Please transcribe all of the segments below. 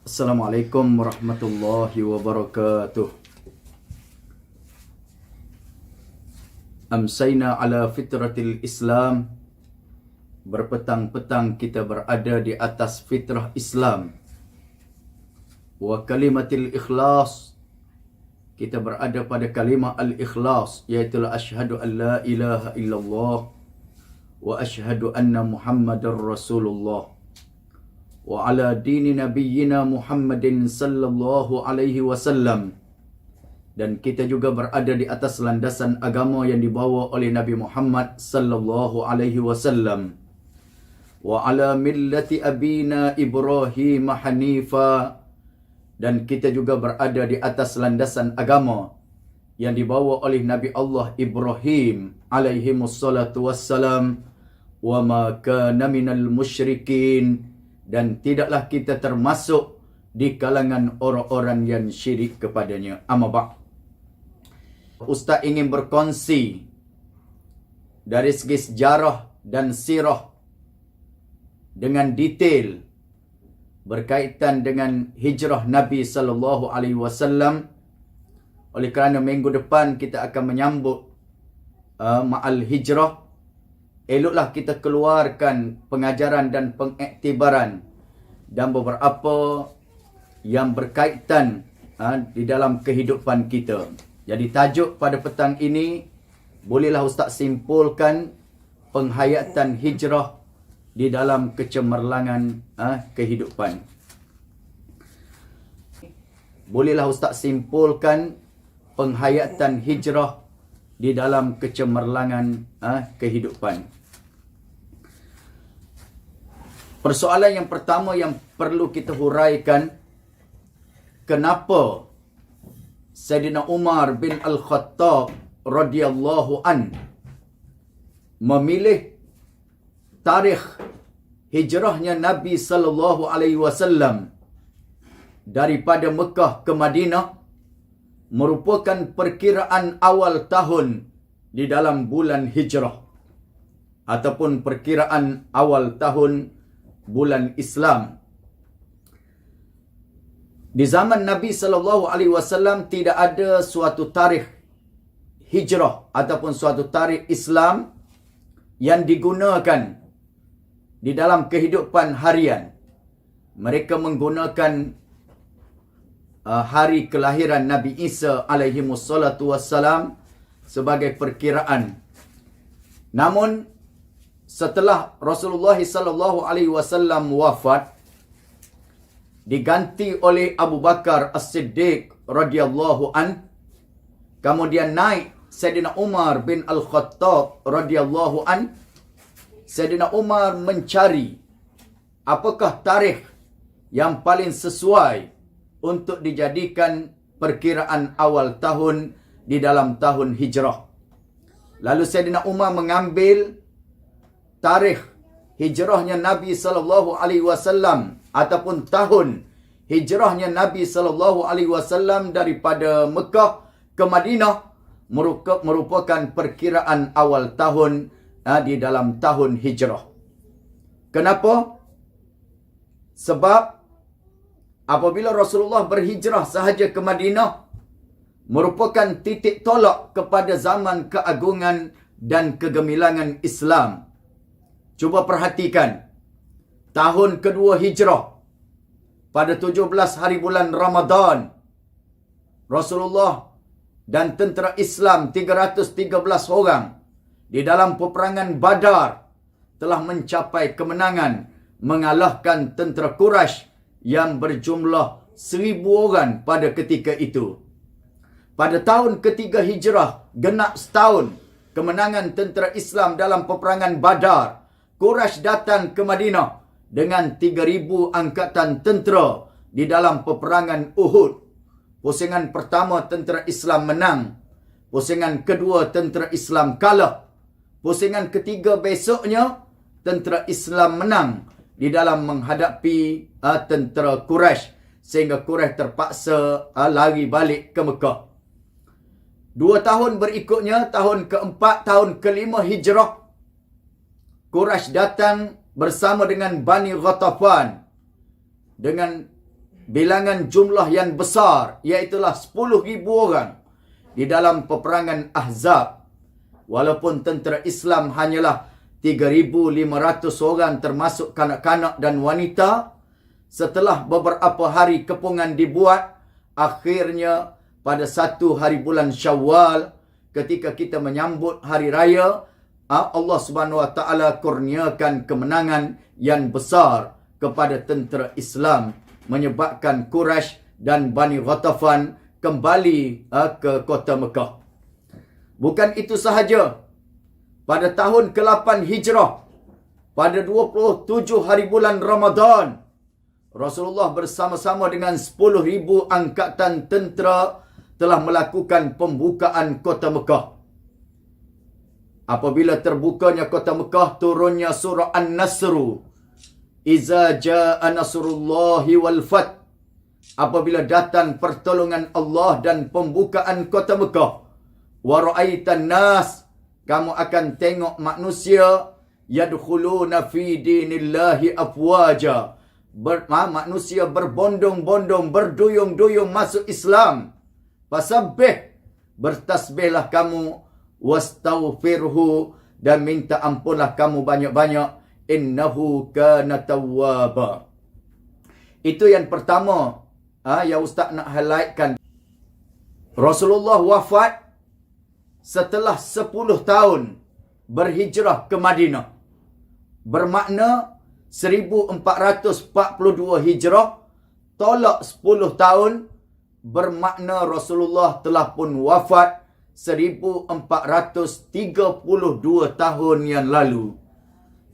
Assalamualaikum warahmatullahi wabarakatuh. Amsayna ala fitratil Islam. Berpetang-petang kita berada di atas fitrah Islam. Wa kalimatil ikhlas. Kita berada pada kalimah al-ikhlas, iaitu asyhadu an la ilaha illallah wa asyhadu anna Muhammadar Rasulullah. Wa ala dini nabiyyina Muhammadin sallallahu alaihi wasallam. Dan kita juga berada di atas landasan agama yang dibawa oleh Nabi Muhammad sallallahu alaihi wasallam. Wa ala millati abina Ibrahim hanifa. Dan kita juga berada di atas landasan agama yang dibawa oleh Nabi Allah Ibrahim alaihi wassalatu wassalam. Wa ma kana minal musyrikin. Dan tidaklah kita termasuk di kalangan orang-orang yang syirik kepadanya. Amma ba'd. Ustaz ingin berkongsi dari segi sejarah dan sirah dengan detail berkaitan dengan hijrah Nabi sallallahu alaihi wasallam. Oleh kerana minggu depan kita akan menyambut ma'al hijrah, eloklah kita keluarkan pengajaran dan pengiktibaran dan beberapa yang berkaitan di dalam kehidupan kita. Jadi tajuk pada petang ini, bolehlah Ustaz simpulkan penghayatan hijrah di dalam kecemerlangan kehidupan. Bolehlah Ustaz simpulkan penghayatan hijrah di dalam kecemerlangan kehidupan. Persoalan yang pertama yang perlu kita huraikan, kenapa Sayyidina Umar bin Al-Khattab radhiyallahu an memilih tarikh hijrahnya Nabi sallallahu alaihi wasallam daripada Mekah ke Madinah merupakan perkiraan awal tahun di dalam bulan hijrah ataupun perkiraan awal tahun bulan Islam. Di zaman Nabi sallallahu alaihi wasallam tidak ada suatu tarikh hijrah ataupun suatu tarikh Islam yang digunakan di dalam kehidupan harian. Mereka menggunakan hari kelahiran Nabi Isa alaihi wassalatu wassalam sebagai perkiraan. Namun setelah Rasulullah sallallahu alaihi wasallam wafat, diganti oleh Abu Bakar As-Siddiq radhiyallahu an, kemudian naik Sayyidina Umar bin Al-Khattab radhiyallahu an. Sayyidina Umar mencari apakah tarikh yang paling sesuai untuk dijadikan perkiraan awal tahun di dalam tahun hijrah. Lalu Sayyidina Umar mengambil tarikh hijrahnya Nabi sallallahu alaihi wasallam ataupun tahun hijrahnya Nabi sallallahu alaihi wasallam daripada Mekah ke Madinah merupakan perkiraan awal tahun di dalam tahun hijrah. Kenapa? Sebab apabila Rasulullah berhijrah sahaja ke Madinah merupakan titik tolak kepada zaman keagungan dan kegemilangan Islam. Cuba perhatikan, tahun kedua hijrah pada 17 hari bulan Ramadan, Rasulullah dan tentera Islam 313 orang di dalam peperangan Badar telah mencapai kemenangan mengalahkan tentera Quraisy yang berjumlah 1000 orang pada ketika itu. Pada tahun ketiga hijrah, genap setahun kemenangan tentera Islam dalam peperangan Badar, Quraisy datang ke Madinah dengan 3000 angkatan tentera di dalam peperangan Uhud. Pusingan pertama tentera Islam menang. Pusingan kedua tentera Islam kalah. Pusingan ketiga besoknya tentera Islam menang di dalam menghadapi tentera Quraisy sehingga Quraisy terpaksa lari balik ke Mekah. 2 tahun berikutnya, tahun keempat, tahun kelima hijrah, Quraisy datang bersama dengan Bani Ghatafan dengan bilangan jumlah yang besar, iaitulah 10,000 orang di dalam peperangan Ahzab. Walaupun tentera Islam hanyalah 3,500 orang termasuk kanak-kanak dan wanita, setelah beberapa hari kepungan dibuat, akhirnya pada 1 hari bulan Syawal, ketika kita menyambut hari raya, Allah Subhanahu Wa Taala kurniakan kemenangan yang besar kepada tentera Islam, menyebabkan Quraisy dan Bani Ghatafan kembali ke kota Mekah. Bukan itu sahaja. Pada tahun ke-8 Hijrah, pada 27 hari bulan Ramadan, Rasulullah bersama-sama dengan 10,000 angkatan tentera telah melakukan pembukaan kota Mekah. Apabila terbukanya kota Mekah, turunnya surah An-Nasr. Iza jaa nasrullahi wal fath. Apabila datang pertolongan Allah dan pembukaan kota Mekah. Wa ra'aitan nas, kamu akan tengok manusia yadkhuluna fi dinillahi afwaja. Manusia berbondong-bondong, berduyung-duyung masuk Islam. Fasabbih, bertasbihlah kamu, wastaghfirhu, dan minta ampunlah kamu banyak-banyak, innahu kana tawwaba. Itu yang pertama yang Ustaz nak highlightkan. Rasulullah wafat setelah 10 tahun berhijrah ke Madinah. Bermakna 1442 Hijrah tolak 10 tahun, bermakna Rasulullah telah pun wafat 1432 tahun yang lalu.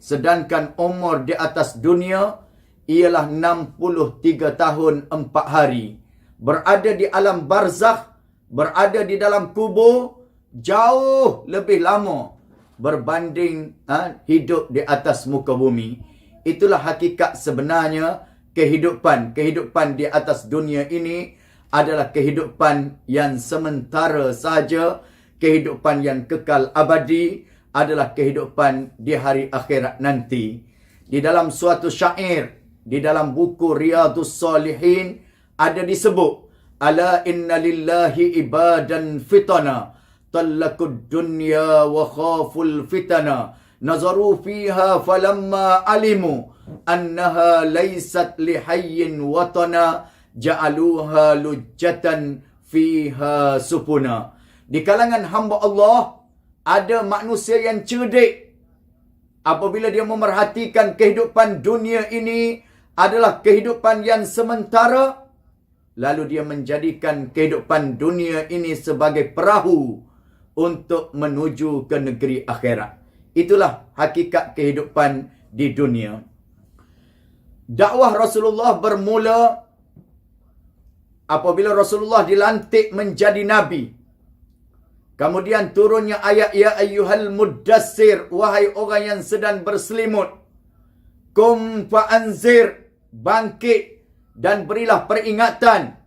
Sedangkan umur di atas dunia ialah 63 tahun 4 hari. Berada di alam barzakh, berada di dalam kubur, jauh lebih lama berbanding hidup di atas muka bumi. Itulah hakikat sebenarnya kehidupan. Kehidupan di atas dunia ini adalah kehidupan yang sementara sahaja. Kehidupan yang kekal abadi adalah kehidupan di hari akhirat nanti. Di dalam suatu syair, di dalam buku Riyadhus Salihin, ada disebut, ala inna lillahi ibadan fitana, talakud dunya wa khaful fitana, nazaru fiha falamma alimu annaha laysat lihayyin watana, ja'aluha lujjatan fiha supuna. Di kalangan hamba Allah ada manusia yang cerdik. Apabila dia memerhatikan kehidupan dunia ini adalah kehidupan yang sementara, lalu dia menjadikan kehidupan dunia ini sebagai perahu untuk menuju ke negeri akhirat. Itulah hakikat kehidupan di dunia. Dakwah Rasulullah bermula apabila Rasulullah dilantik menjadi Nabi. Kemudian turunnya ayat, ya ayyuhal muddassir, wahai orang yang sedang berselimut. Kum fa'anzir, bangkit dan berilah peringatan.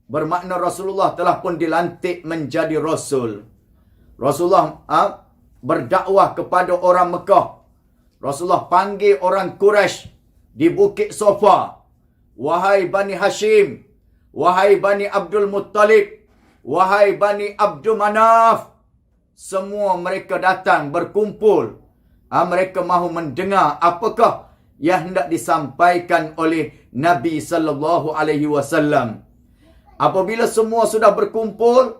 Bermakna Rasulullah telah pun dilantik menjadi Rasul. Rasulullah berdakwah kepada orang Mekah. Rasulullah panggil orang Quraisy di Bukit Sofa. Wahai Bani Hashim, wahai Bani Abdul Muttalib, wahai Bani Abdul Manaf. Semua mereka datang berkumpul. Mereka mahu mendengar apakah yang hendak disampaikan oleh Nabi sallallahu alaihi wasallam. Apabila semua sudah berkumpul,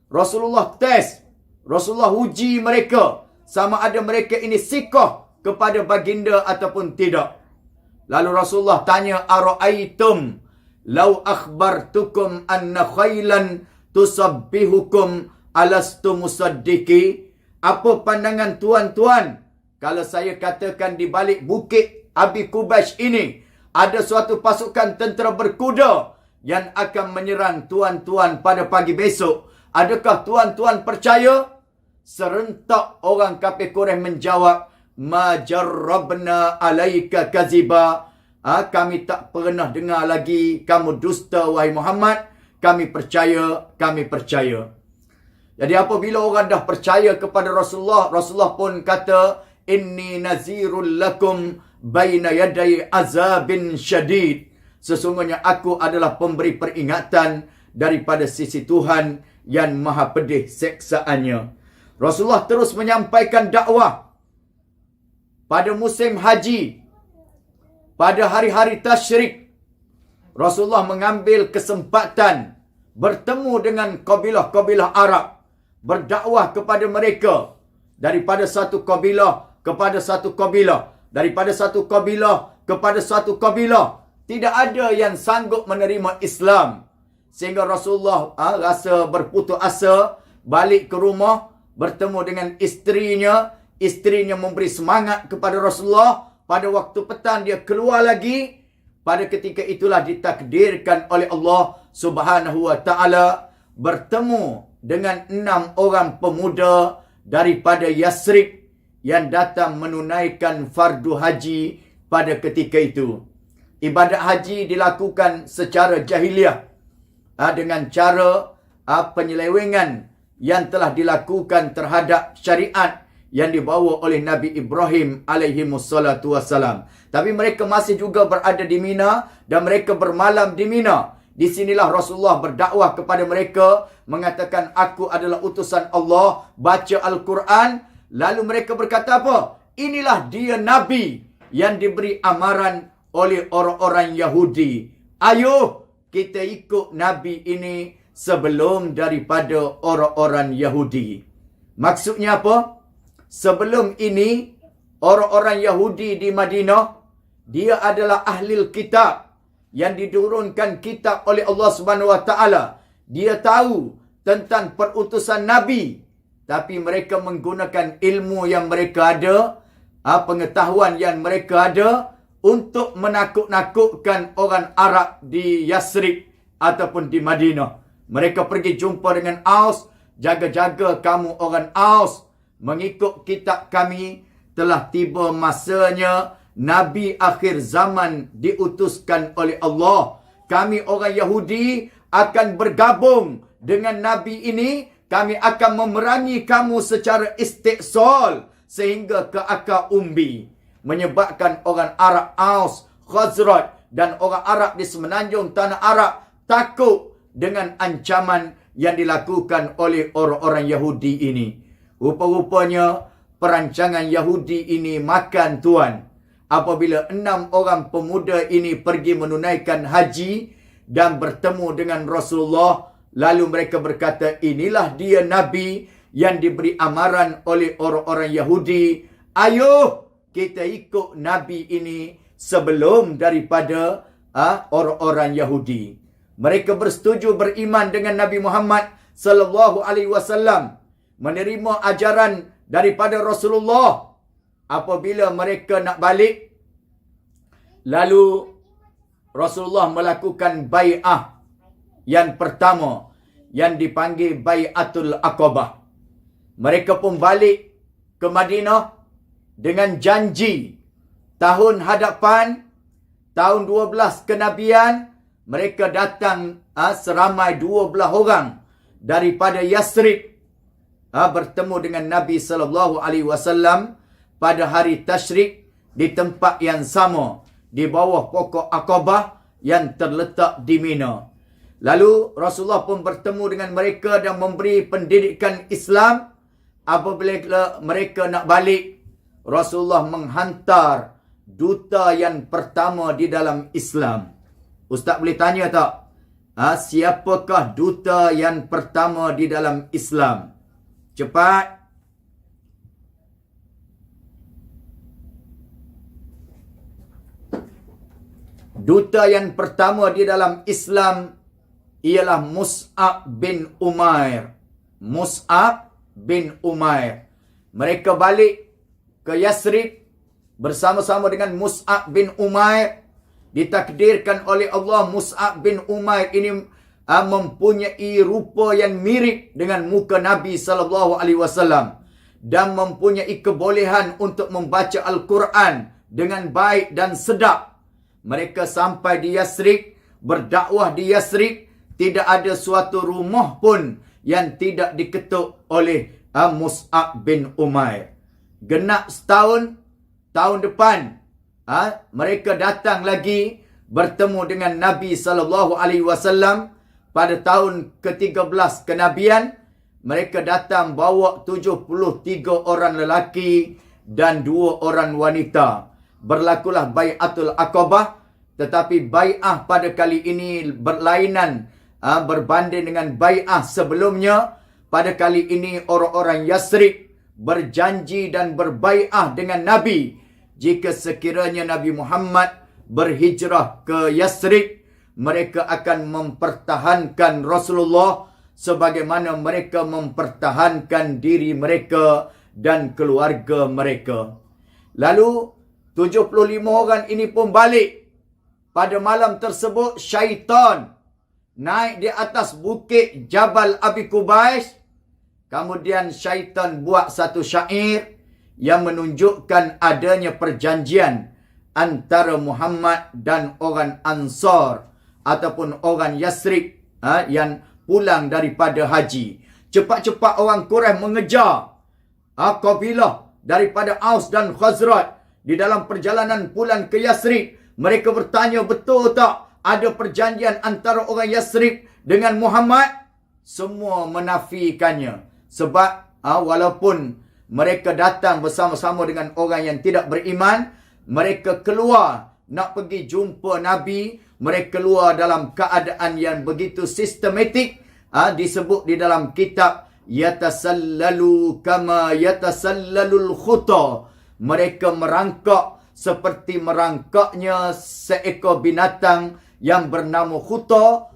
Rasulullah test, Rasulullah uji mereka sama ada mereka ini sikah kepada baginda ataupun tidak. Lalu Rasulullah tanya, ara'aitum law akhbartukum anna khailan tusabbihukum alastu musaddiqi? Apa pandangan tuan-tuan kalau saya katakan di balik bukit Abi Qubays ini ada suatu pasukan tentera berkuda yang akan menyerang tuan-tuan pada pagi besok? Adakah tuan-tuan percaya? Serentak orang kafir Quraisy menjawab, ma jarrabna alaika kaziba. Kami tak pernah dengar lagi kamu dusta wahai Muhammad. Kami percaya, kami percaya. Jadi apabila orang dah percaya kepada Rasulullah, Rasulullah pun kata, inni nazirul lakum baina yaday azabin syadid. Sesungguhnya aku adalah pemberi peringatan daripada sisi Tuhan yang maha pedih seksaannya. Rasulullah terus menyampaikan dakwah pada musim haji, pada hari-hari tasyrik. Rasulullah mengambil kesempatan bertemu dengan kabilah-kabilah Arab, berdakwah kepada mereka daripada satu kabilah kepada satu kabilah, daripada satu kabilah kepada satu kabilah. Tidak ada yang sanggup menerima Islam. Sehingga Rasulullah rasa berputus asa, balik ke rumah, bertemu dengan isterinya. Isterinya memberi semangat kepada Rasulullah. Pada waktu petang dia keluar lagi. Pada ketika itulah ditakdirkan oleh Allah Subhanahu wa taala bertemu dengan 6 orang pemuda daripada Yasrib yang datang menunaikan fardu haji pada ketika itu. Ibadat haji dilakukan secara jahiliah dengan cara penyelewengan yang telah dilakukan terhadap syariat yang dibawa oleh Nabi Ibrahim alaihi wassalatu wassalam. Tapi mereka masih juga berada di Mina dan mereka bermalam di Mina. Di sinilah Rasulullah berdakwah kepada mereka, mengatakan aku adalah utusan Allah, baca Al-Quran. Lalu mereka berkata apa? Inilah dia Nabi yang diberi amaran oleh orang-orang Yahudi. Ayo kita ikut Nabi ini sebelum daripada orang-orang Yahudi. Maksudnya apa? Sebelum ini, orang-orang Yahudi di Madinah, dia adalah ahli kitab yang diturunkan kitab oleh Allah Subhanahu wa taala. Dia tahu tentang perutusan Nabi, tapi mereka menggunakan ilmu yang mereka ada, pengetahuan yang mereka ada untuk menakut-nakutkan orang Arab di Yasrib ataupun di Madinah. Mereka pergi jumpa dengan Aus, jaga-jaga kamu orang Aus, mengikut kitab kami telah tiba masanya Nabi akhir zaman diutuskan oleh Allah. Kami orang Yahudi akan bergabung dengan Nabi ini. Kami akan memerangi kamu secara istiqsal sehingga ke akar umbi. Menyebabkan orang Arab Aus, Khazraj dan orang Arab di semenanjung tanah Arab takut dengan ancaman yang dilakukan oleh orang-orang Yahudi ini. Rupa-rupanya perancangan Yahudi ini makan tuan. Apabila 6 orang pemuda ini pergi menunaikan haji dan bertemu dengan Rasulullah, lalu mereka berkata, inilah dia Nabi yang diberi amaran oleh orang-orang Yahudi. Ayo kita ikut Nabi ini sebelum daripada orang-orang Yahudi. Mereka bersetuju beriman dengan Nabi Muhammad sallallahu alaihi wasallam, menerima ajaran daripada Rasulullah. Apabila mereka nak balik, lalu Rasulullah melakukan bai'ah yang pertama yang dipanggil Bai'atul Aqabah. Mereka pun balik ke Madinah dengan janji tahun hadapan, tahun 12 kenabian, mereka datang seramai 12 orang daripada Yasrib bertemu dengan Nabi sallallahu alaihi wasallam pada hari tasyrik di tempat yang sama di bawah pokok Aqabah yang terletak di Mina. Lalu Rasulullah pun bertemu dengan mereka dan memberi pendidikan Islam. Apabila mereka nak balik, Rasulullah menghantar duta yang pertama di dalam Islam. Ustaz boleh tanya tak? Siapakah duta yang pertama di dalam Islam? Cepat. Duta yang pertama di dalam Islam ialah Mus'ab bin Umair. Mus'ab bin Umair. Mereka balik ke Yasrib bersama-sama dengan Mus'ab bin Umair. Ditakdirkan oleh Allah Mus'ab bin Umair ini mempunyai rupa yang mirip dengan muka Nabi sallallahu alaihi wasallam dan mempunyai kebolehan untuk membaca Al-Quran dengan baik dan sedap. Mereka sampai di Yasrib, berdakwah di Yasrib, tidak ada suatu rumah pun yang tidak diketuk oleh Mus'ab bin Umair. Genap setahun, tahun depan mereka datang lagi bertemu dengan Nabi SAW pada tahun ke-13 kenabian. Mereka datang bawa 73 orang lelaki dan 2 orang wanita. Berlakulah Bai'atul Aqabah, tetapi bai'ah pada kali ini berlainan berbanding dengan bai'ah sebelumnya. Pada kali ini orang-orang Yasrib berjanji dan berbai'ah dengan Nabi. Jika sekiranya Nabi Muhammad berhijrah ke Yasrib, mereka akan mempertahankan Rasulullah sebagaimana mereka mempertahankan diri mereka dan keluarga mereka. Lalu 75 orang ini pun balik. Pada malam tersebut syaitan naik di atas bukit Jabal Abi Qubais. Kemudian syaitan buat satu syair yang menunjukkan adanya perjanjian antara Muhammad dan orang Ansar ataupun orang Yasrib yang pulang daripada haji. Cepat-cepat orang Quraisy mengejar kabilah daripada Aus dan Khazraj di dalam perjalanan pulang ke Yasrib. Mereka bertanya, betul tak ada perjanjian antara orang Yasrib dengan Muhammad? Semua menafikannya. Sebab walaupun mereka datang bersama-sama dengan orang yang tidak beriman, mereka keluar nak pergi jumpa Nabi. Mereka keluar dalam keadaan yang begitu sistematik. Disebut di dalam kitab, yatasallalu kama yatasallalul khuta. Mereka merangkak seperti merangkaknya seekor binatang yang bernama khuta.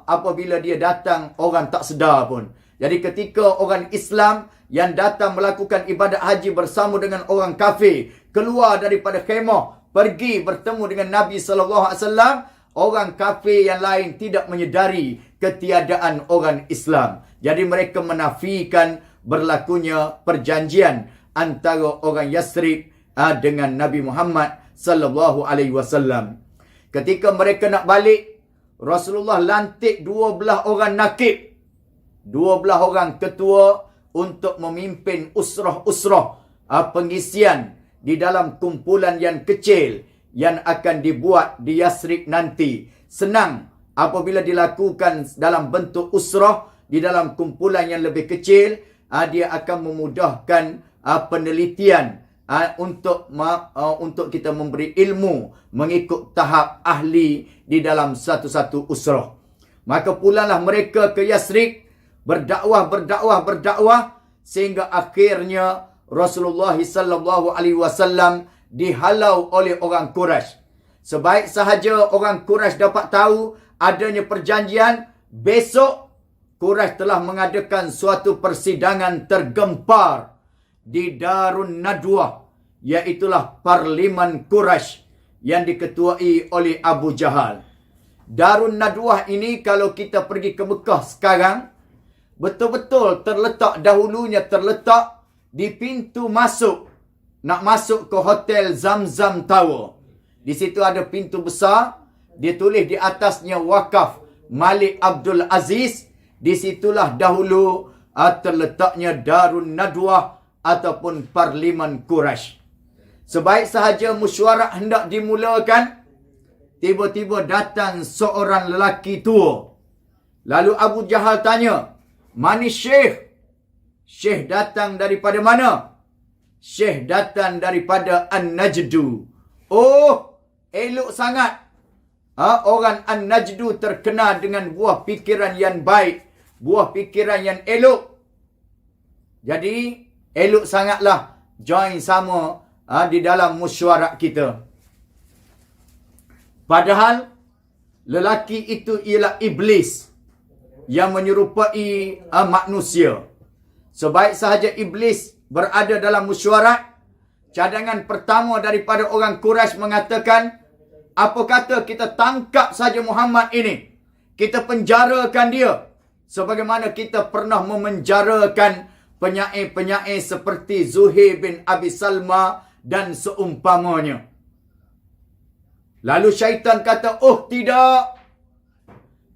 Apabila dia datang, orang tak sedar pun. Jadi ketika orang Islam yang datang melakukan ibadat haji bersama dengan orang kafir keluar daripada khemah, pergi bertemu dengan Nabi SAW, orang kafir yang lain tidak menyedari ketiadaan orang Islam. Jadi mereka menafikan berlakunya perjanjian antara orang Yasrib dengan Nabi Muhammad SAW. Ketika mereka nak balik, Rasulullah lantik 12 orang nakib, 12 orang ketua untuk memimpin usrah-usrah pengisian di dalam kumpulan yang kecil yang akan dibuat di Yasrib nanti. Senang apabila dilakukan dalam bentuk usrah di dalam kumpulan yang lebih kecil. Dia akan memudahkan penelitian untuk kita memberi ilmu mengikut tahap ahli di dalam satu-satu usrah. Maka pulanglah mereka ke Yasrib, berdakwah sehingga akhirnya Rasulullah SAW dihalau oleh orang Quraisy. Sebaik sahaja orang Quraisy dapat tahu adanya perjanjian, besok Quraisy telah mengadakan suatu persidangan tergempar di Darun Nadwah, iaitulah Parlimen Quraisy yang diketuai oleh Abu Jahal. Darun Nadwah ini kalau kita pergi ke Mekah sekarang, betul-betul dahulunya terletak di pintu masuk. Nak masuk ke Hotel Zamzam Tower. Di situ ada pintu besar. Dia tulis di atasnya Wakaf Malik Abdul Aziz. Di situlah dahulu terletaknya Darun Nadwah ataupun Parlimen Quraisy. Sebaik sahaja mesyuarat hendak dimulakan, tiba-tiba datang seorang lelaki tua. Lalu Abu Jahal tanya, "Mana Syekh?" Syekh datang daripada mana? Syekh datang daripada An-Najdu. Oh, elok sangat. Orang An-Najdu terkenal dengan buah fikiran yang baik, buah fikiran yang elok. Jadi, elok sangatlah join sama di dalam mesyuarat kita. Padahal, lelaki itu ialah iblis yang menyerupai manusia. Sebaik sahaja iblis berada dalam mesyuarat, cadangan pertama daripada orang Quraisy mengatakan, apa kata kita tangkap saja Muhammad ini, kita penjarakan dia, sebagaimana kita pernah memenjarakan penyair-penyair seperti Zuhair bin Abi Salma dan seumpamanya. Lalu syaitan kata, oh tidak,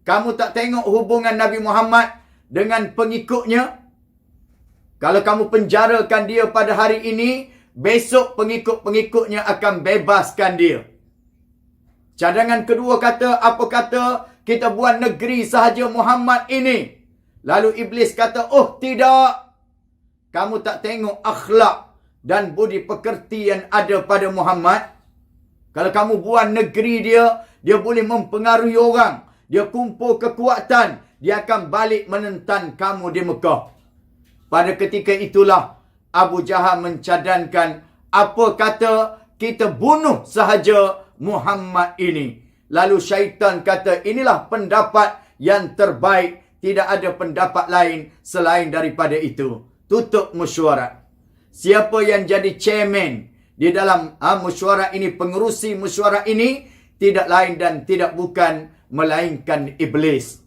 kamu tak tengok hubungan Nabi Muhammad dengan pengikutnya? Kalau kamu penjarakan dia pada hari ini, besok pengikut-pengikutnya akan bebaskan dia. Cadangan kedua kata, apa kata? Kita buat negeri sahaja Muhammad ini. Lalu Iblis kata, oh tidak. Kamu tak tengok akhlak dan budi pekerti yang ada pada Muhammad? Kalau kamu buat negeri dia boleh mempengaruhi orang. Dia kumpul kekuatan. Dia akan balik menentang kamu di Mekah. Pada ketika itulah Abu Jahal mencadangkan, apa kata kita bunuh sahaja Muhammad ini. Lalu syaitan kata, inilah pendapat yang terbaik. Tidak ada pendapat lain selain daripada itu. Tutup mesyuarat. Siapa yang jadi chairman di dalam mesyuarat ini, pengerusi mesyuarat ini, tidak lain dan tidak bukan melainkan iblis.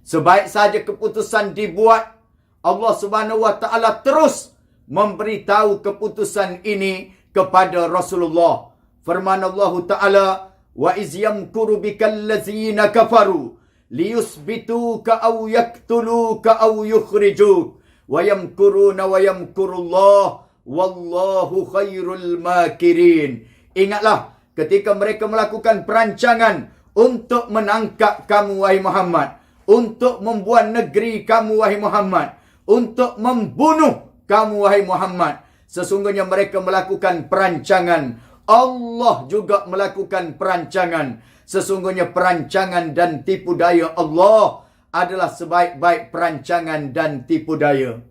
Sebaik saja keputusan dibuat, Allah Subhanahu wa taala terus memberitahu keputusan ini kepada Rasulullah. Firman Allah Taala, wa iz yamkuru bikal ladzina kafaru liyusbituka aw yaqtuluka aw yukhrijuk wa yamkuruna wa yamkurullah wallahu khairul makirin. Ingatlah ketika mereka melakukan perancangan untuk menangkap kamu wahai Muhammad, untuk membuat negeri kamu wahai Muhammad, untuk membunuh kamu wahai Muhammad. Sesungguhnya mereka melakukan perancangan. Allah juga melakukan perancangan. Sesungguhnya perancangan dan tipu daya Allah adalah sebaik-baik perancangan dan tipu daya.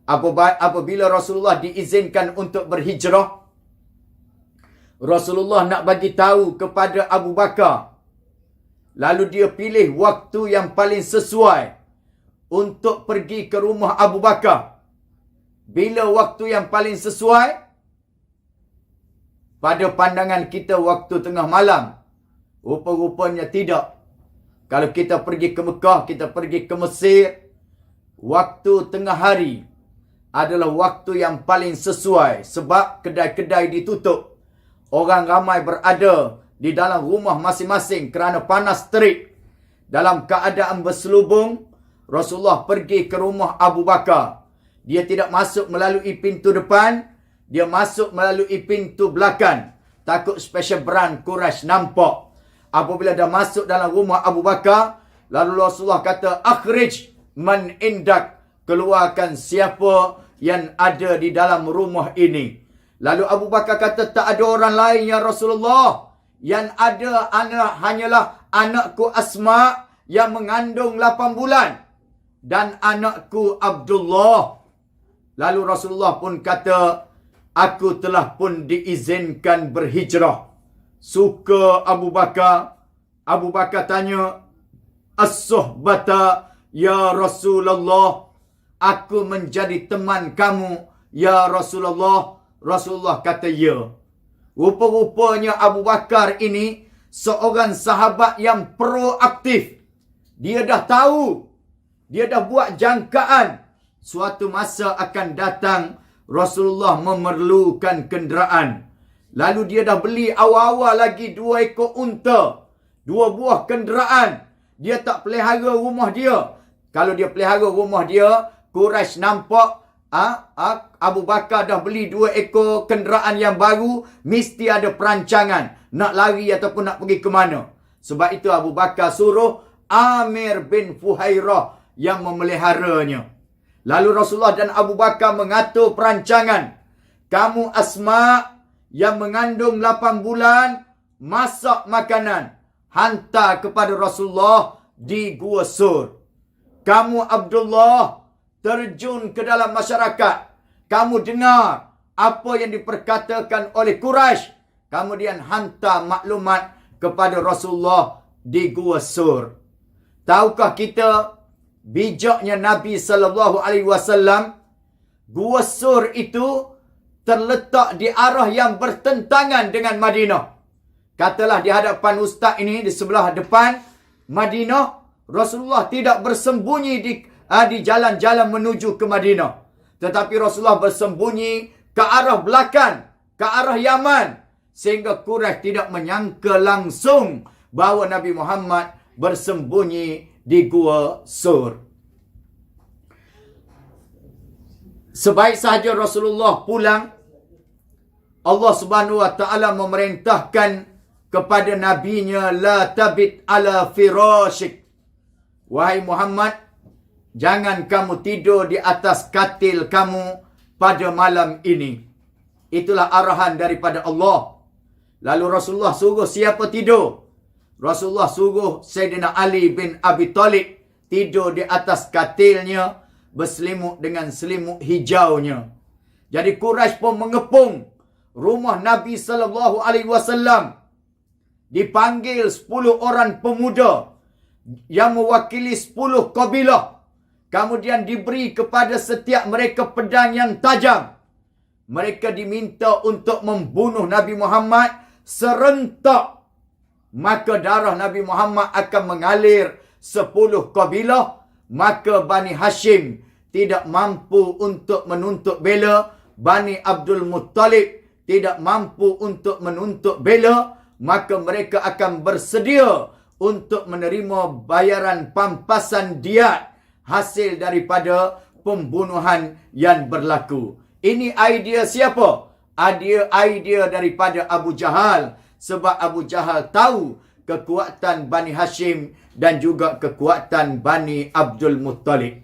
Apabila Rasulullah diizinkan untuk berhijrah, Rasulullah nak bagi tahu kepada Abu Bakar. Lalu dia pilih waktu yang paling sesuai untuk pergi ke rumah Abu Bakar. Bila waktu yang paling sesuai? Pada pandangan kita waktu tengah malam. Rupa-rupanya tidak. Kalau kita pergi ke Mekah, kita pergi ke Mesir, waktu tengah hari adalah waktu yang paling sesuai. Sebab kedai-kedai ditutup. Orang ramai berada di dalam rumah masing-masing kerana panas terik. Dalam keadaan berselubung, Rasulullah pergi ke rumah Abu Bakar. Dia tidak masuk melalui pintu depan, dia masuk melalui pintu belakang. Takut special brand Quraisy nampak. Apabila dah masuk dalam rumah Abu Bakar, lalu Rasulullah kata, akhrij man indak. Keluarkan siapa yang ada di dalam rumah ini. Lalu Abu Bakar kata, tak ada orang lain ya Rasulullah. Yang ada hanyalah anakku Asma yang mengandung 8 bulan. Dan anakku Abdullah. Lalu Rasulullah pun kata, aku telah pun diizinkan berhijrah. Suka Abu Bakar. Abu Bakar tanya, as-suhbata ya Rasulullah. Aku menjadi teman kamu ya Rasulullah. Rasulullah kata ya. Rupa-rupanya Abu Bakar ini seorang sahabat yang proaktif. Dia dah tahu. Dia dah buat jangkaan. Suatu masa akan datang Rasulullah memerlukan kenderaan. Lalu dia dah beli awal-awal lagi 2 ekor unta. 2 buah kenderaan. Dia tak pelihara rumah dia. Kalau dia pelihara rumah dia, Quraisy nampak Abu Bakar dah beli 2 ekor kenderaan yang baru, mesti ada perancangan. Nak lari ataupun nak pergi ke mana. Sebab itu Abu Bakar suruh Amir bin Fuhairah yang memeliharanya. Lalu Rasulullah dan Abu Bakar mengatur perancangan. Kamu Asma yang mengandung 8 bulan, masak makanan. Hantar kepada Rasulullah di Gua Sur. Kamu Abdullah, terjun ke dalam masyarakat. Kamu dengar apa yang diperkatakan oleh Quraisy. Kemudian hantar maklumat kepada Rasulullah di Gua Sur. Tahukah kita bijaknya Nabi SAW, Gua Sur itu terletak di arah yang bertentangan dengan Madinah. Katalah di hadapan ustaz ini, di sebelah depan Madinah, Rasulullah tidak bersembunyi di jalan-jalan menuju ke Madinah. Tetapi Rasulullah bersembunyi ke arah belakang, ke arah Yaman. Sehingga Quraisy tidak menyangka langsung bahawa Nabi Muhammad bersembunyi di Gua Sur. Sebaik sahaja Rasulullah pulang, Allah Subhanahu wa taala memerintahkan kepada nabinya, la tabit ala firashik. Wahai Muhammad, jangan kamu tidur di atas katil kamu pada malam ini. Itulah arahan daripada Allah. Lalu Rasulullah suruh siapa tidur? Rasulullah suruh Sayyidina Ali bin Abi Talib tidur di atas katilnya, berselimut dengan selimut hijaunya. Jadi Quraisy pun mengepung rumah Nabi SAW. Dipanggil 10 orang pemuda yang mewakili 10 kabilah. Kemudian diberi kepada setiap mereka pedang yang tajam. Mereka diminta untuk membunuh Nabi Muhammad serentak. Maka darah Nabi Muhammad akan mengalir 10 kabilah. Maka Bani Hashim tidak mampu untuk menuntut bela. Bani Abdul Muttalib tidak mampu untuk menuntut bela. Maka mereka akan bersedia untuk menerima bayaran pampasan diat hasil daripada pembunuhan yang berlaku. Ini idea siapa? Idea daripada Abu Jahal. Sebab Abu Jahal tahu kekuatan Bani Hashim dan juga kekuatan Bani Abdul Muttalib.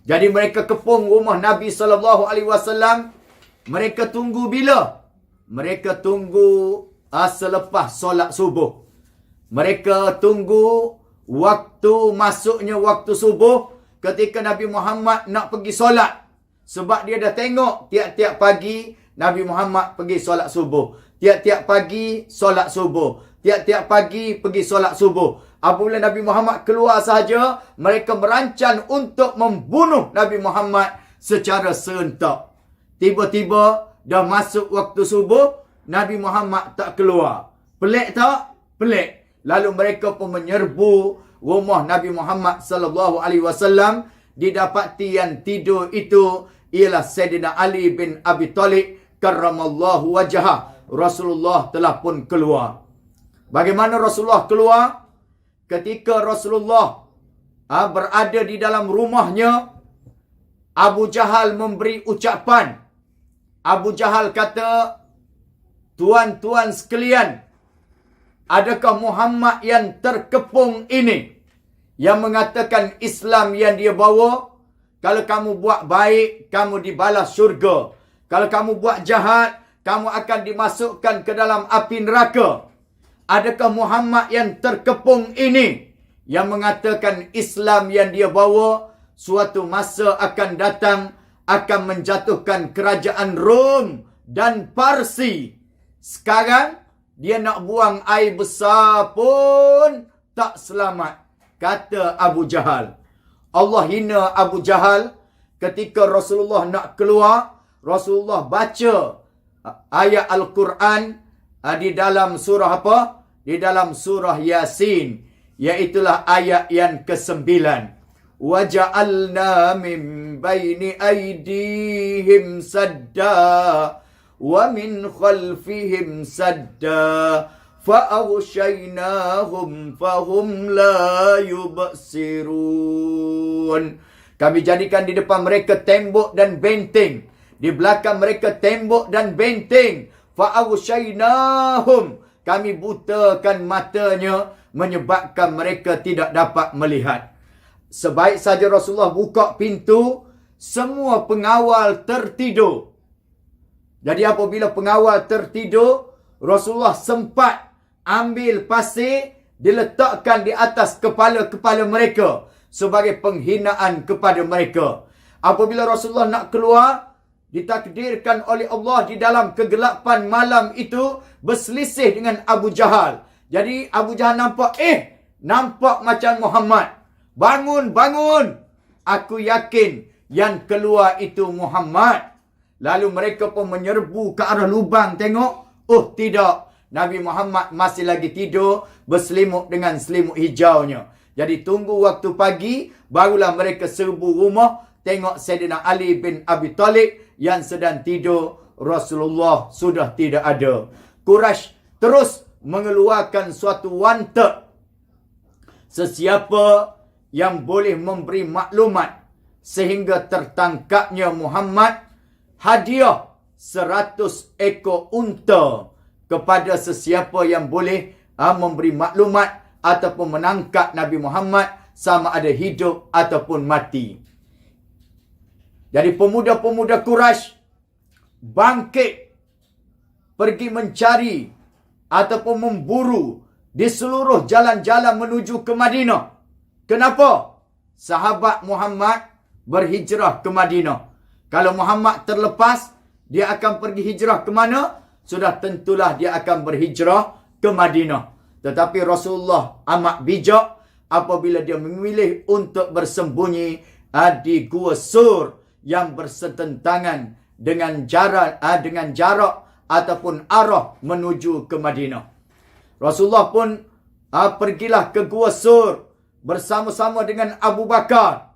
Jadi mereka kepung rumah Nabi SAW. Mereka tunggu bila? Mereka tunggu selepas solat subuh. Mereka tunggu waktu masuknya waktu subuh ketika Nabi Muhammad nak pergi solat. Sebab dia dah tengok tiap-tiap pagi Nabi Muhammad pergi solat subuh. Tiap-tiap pagi solat subuh. Tiap-tiap pagi pergi solat subuh. Apabila Nabi Muhammad keluar sahaja, mereka merancang untuk membunuh Nabi Muhammad secara serentak. Tiba-tiba dah masuk waktu subuh, Nabi Muhammad tak keluar. Pelik tak? Pelik. Lalu mereka pun menyerbu rumah Nabi Muhammad SAW. Didapati yang tidur itu ialah Sayyidina Ali bin Abi Talib karramallahu wajhah. Rasulullah telah pun keluar. Bagaimana Rasulullah keluar? Ketika Rasulullah berada di dalam rumahnya, Abu Jahal memberi ucapan. Abu Jahal kata, tuan-tuan sekalian, adakah Muhammad yang terkepung ini yang mengatakan Islam yang dia bawa, kalau kamu buat baik, kamu dibalas syurga. Kalau kamu buat jahat, kamu akan dimasukkan ke dalam api neraka. Adakah Muhammad yang terkepung ini yang mengatakan Islam yang dia bawa suatu masa akan datang akan menjatuhkan kerajaan Rom dan Parsi. Sekarang dia nak buang air besar pun tak selamat, kata Abu Jahal. Allah hina Abu Jahal. Ketika Rasulullah nak keluar, Rasulullah baca ayat Al-Quran di dalam surah apa? Di dalam surah Yasin, iaitulah ayat yang ke-9. وَجَعَلْنَا مِنْ بَيْنِ أَيْدِيهِمْ سَدًّا وَمِنْ خَلْفِهِمْ سَدًّا فَأَغْشَيْنَاهُمْ فَهُمْ لَا يُبْصِرُونَ. Kami jadikan di depan mereka tembok dan benteng, di belakang mereka tembok dan benteng. فَأَغْشَيْنَاهُمْ, kami butakan matanya menyebabkan mereka tidak dapat melihat. Sebaik saja Rasulullah buka pintu, semua pengawal tertidur. Jadi apabila pengawal tertidur, Rasulullah sempat ambil pasir, diletakkan di atas kepala-kepala mereka sebagai penghinaan kepada mereka. Apabila Rasulullah nak keluar, ditakdirkan oleh Allah di dalam kegelapan malam itu berselisih dengan Abu Jahal. Jadi Abu Jahal nampak macam Muhammad. Bangun, bangun. Aku yakin yang keluar itu Muhammad. Lalu mereka pun menyerbu ke arah lubang tengok. Oh tidak, Nabi Muhammad masih lagi tidur berselimut dengan selimut hijaunya. Jadi tunggu waktu pagi, barulah mereka serbu rumah. Tengok Sayyidina Ali bin Abi Talib yang sedang tidur, Rasulullah sudah tidak ada. Quraisy terus mengeluarkan suatu wanted. Sesiapa yang boleh memberi maklumat sehingga tertangkapnya Muhammad, hadiah 100 ekor unta kepada sesiapa yang boleh memberi maklumat ataupun menangkap Nabi Muhammad sama ada hidup ataupun mati. Jadi pemuda-pemuda Quraisy bangkit pergi mencari ataupun memburu di seluruh jalan-jalan menuju ke Madinah. Kenapa? Sahabat Muhammad berhijrah ke Madinah. Kalau Muhammad terlepas, dia akan pergi hijrah ke mana? Sudah tentulah dia akan berhijrah ke Madinah. Tetapi Rasulullah amat bijak apabila dia memilih untuk bersembunyi di Gua Sur yang bersetentangan dengan jarak ataupun arah menuju ke Madinah. Rasulullah pun pergilah ke Gua Sur bersama-sama dengan Abu Bakar.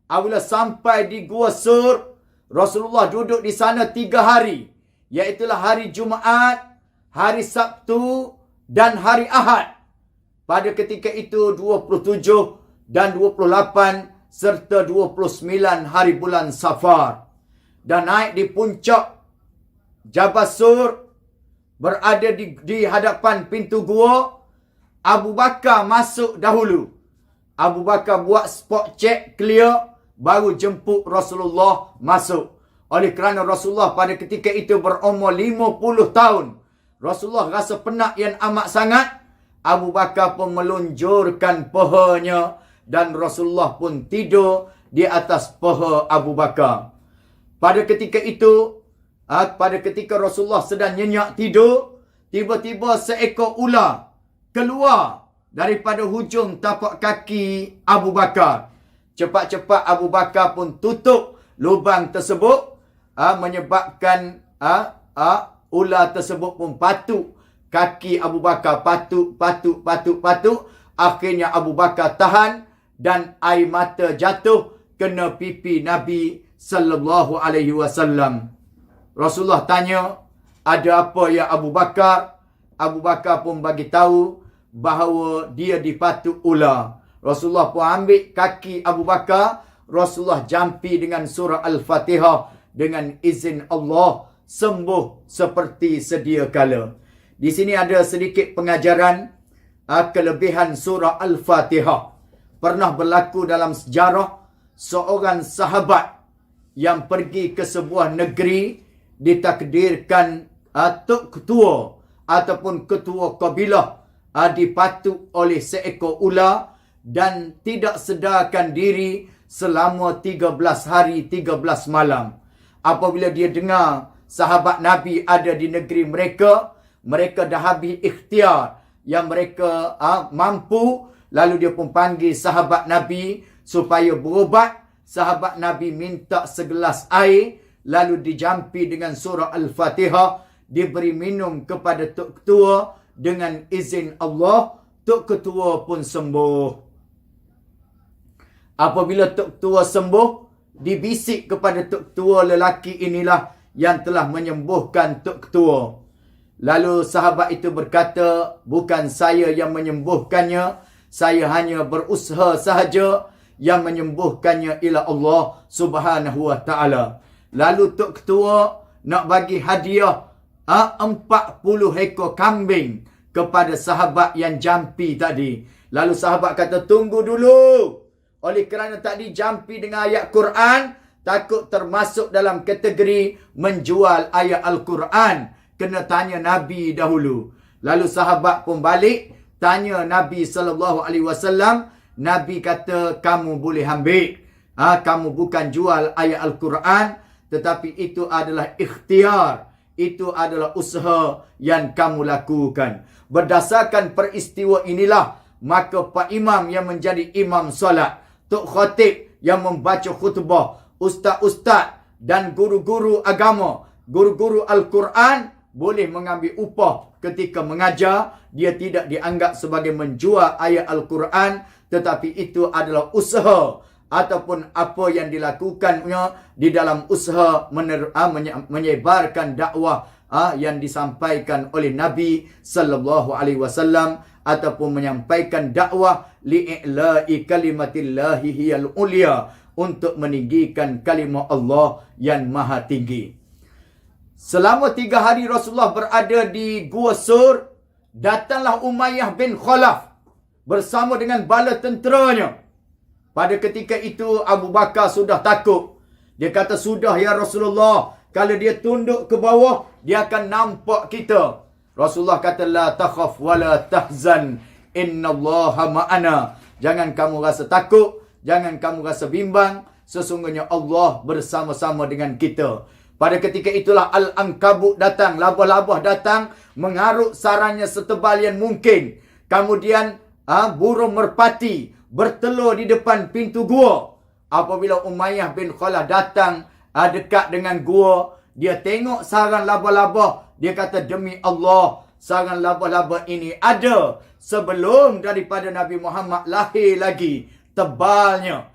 Apabila sampai di Gua Sur, Rasulullah duduk di sana 3 hari. Iaitulah hari Jumaat, hari Sabtu dan hari Ahad. Pada ketika itu 27 dan 28 serta 29 hari bulan Safar. Dan naik di puncak Jabal Sur, berada di hadapan pintu gua. Abu Bakar masuk dahulu. Abu Bakar buat spot check clear, baru jemput Rasulullah masuk. Oleh kerana Rasulullah pada ketika itu berumur 50 tahun. Rasulullah rasa penat yang amat sangat. Abu Bakar pun melunjurkan pahanya dan Rasulullah pun tidur di atas paha Abu Bakar. Pada ketika itu, pada ketika Rasulullah sedang nyenyak tidur, tiba-tiba seekor ular keluar daripada hujung tapak kaki Abu Bakar. Cepat-cepat Abu Bakar pun tutup lubang tersebut, menyebabkan ular tersebut pun patuk kaki Abu Bakar, patuk. Akhirnya Abu Bakar tahan dan air mata jatuh kena pipi Nabi sallallahu alaihi wasallam. Rasulullah tanya, ada apa ya Abu Bakar? Abu Bakar pun bagi tahu bahawa dia dipatuk ular. Rasulullah pun ambil kaki Abu Bakar, Rasulullah jampi dengan surah Al-Fatihah, dengan izin Allah sembuh seperti sedia kala. Di sini ada sedikit pengajaran kelebihan surah Al-Fatihah. Pernah berlaku dalam sejarah seorang sahabat yang pergi ke sebuah negeri, ditakdirkan tok ketua ataupun ketua kabilah dipatuk oleh seekor ular dan tidak sedarkan diri selama 13 hari 13 malam. Apabila dia dengar sahabat Nabi ada di negeri mereka, mereka dah habis ikhtiar yang mereka mampu, lalu dia pun panggil sahabat Nabi supaya berubat. Sahabat Nabi minta segelas air, lalu dijampi dengan surah Al-Fatihah, diberi minum kepada Tok Ketua dengan izin Allah. Tok Ketua pun sembuh. Apabila Tok Ketua sembuh, dibisik kepada Tok Ketua lelaki inilah yang telah menyembuhkan Tok Ketua. Lalu sahabat itu berkata, bukan saya yang menyembuhkannya, saya hanya berusaha sahaja, yang menyembuhkannya ialah Allah Subhanahu wa taala. Lalu Tok Ketua nak bagi hadiah 40 ekor kambing kepada sahabat yang jampi tadi. Lalu sahabat kata, tunggu dulu. Oleh kerana tadi jampi dengan ayat Quran, takut termasuk dalam kategori menjual ayat Al-Quran. Kena tanya Nabi dahulu. Lalu sahabat pun balik, tanya Nabi SAW. Nabi kata, kamu boleh ambil. Kamu bukan jual ayat Al-Quran, tetapi itu adalah ikhtiar. Itu adalah usaha yang kamu lakukan. Berdasarkan peristiwa inilah, maka Pak Imam yang menjadi imam solat, Tok Khatib yang membaca khutbah, ustaz-ustaz dan guru-guru agama, guru-guru Al-Quran boleh mengambil upah ketika mengajar. Dia tidak dianggap sebagai menjual ayat Al-Quran, tetapi itu adalah usaha ataupun apa yang dilakukannya di dalam usaha menyebarkan dakwah yang disampaikan oleh Nabi sallallahu alaihi wasallam, ataupun menyampaikan dakwah li'i'la'i kalimatillahi hiyal ulia, untuk meninggikan kalimah Allah yang maha tinggi. Selama 3 hari Rasulullah berada di Gua Sur, datanglah Umayyah bin Khalaf bersama dengan bala tenteranya. Pada ketika itu Abu Bakar sudah takut. Dia kata, sudah ya Rasulullah, kalau dia tunduk ke bawah, dia akan nampak kita. Rasulullah kata, la takhaf wa la tahzan, innallaha ma'ana. Jangan kamu rasa takut, jangan kamu rasa bimbang, sesungguhnya Allah bersama-sama dengan kita. Pada ketika itulah Al-Ankabut datang, labah-labah datang, mengarut sarangnya setebal yang mungkin. Kemudian burung merpati bertelur di depan pintu gua. Apabila Umayyah bin Khalaf datang dekat dengan gua, dia tengok sarang labah-labah. Dia kata, demi Allah, sarang labah-labah ini ada sebelum daripada Nabi Muhammad lahir lagi. Tebalnya.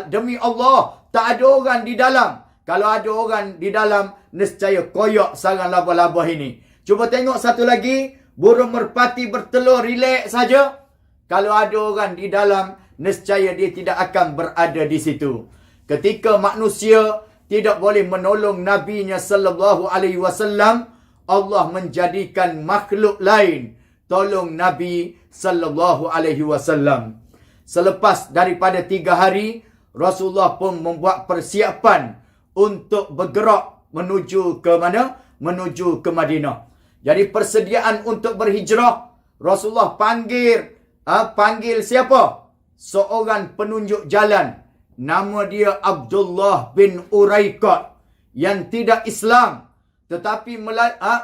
Demi Allah, tak ada orang di dalam. Kalau ada orang di dalam, nescaya koyak sarang labah-labah ini. Cuba tengok satu lagi. Burung merpati bertelur, relax saja. Kalau ada orang di dalam, nescaya dia tidak akan berada di situ. Ketika manusia tidak boleh menolong Nabi-Nya sallallahu alaihi wasallam, Allah menjadikan makhluk lain tolong Nabi sallallahu alaihi wasallam. Selepas daripada 3 hari, Rasulullah pun membuat persiapan untuk bergerak menuju ke mana? Menuju ke Madinah. Jadi persediaan untuk berhijrah, Rasulullah panggil siapa? Seorang penunjuk jalan. Nama dia Abdullah bin Uraiqat. Yang tidak Islam. Tetapi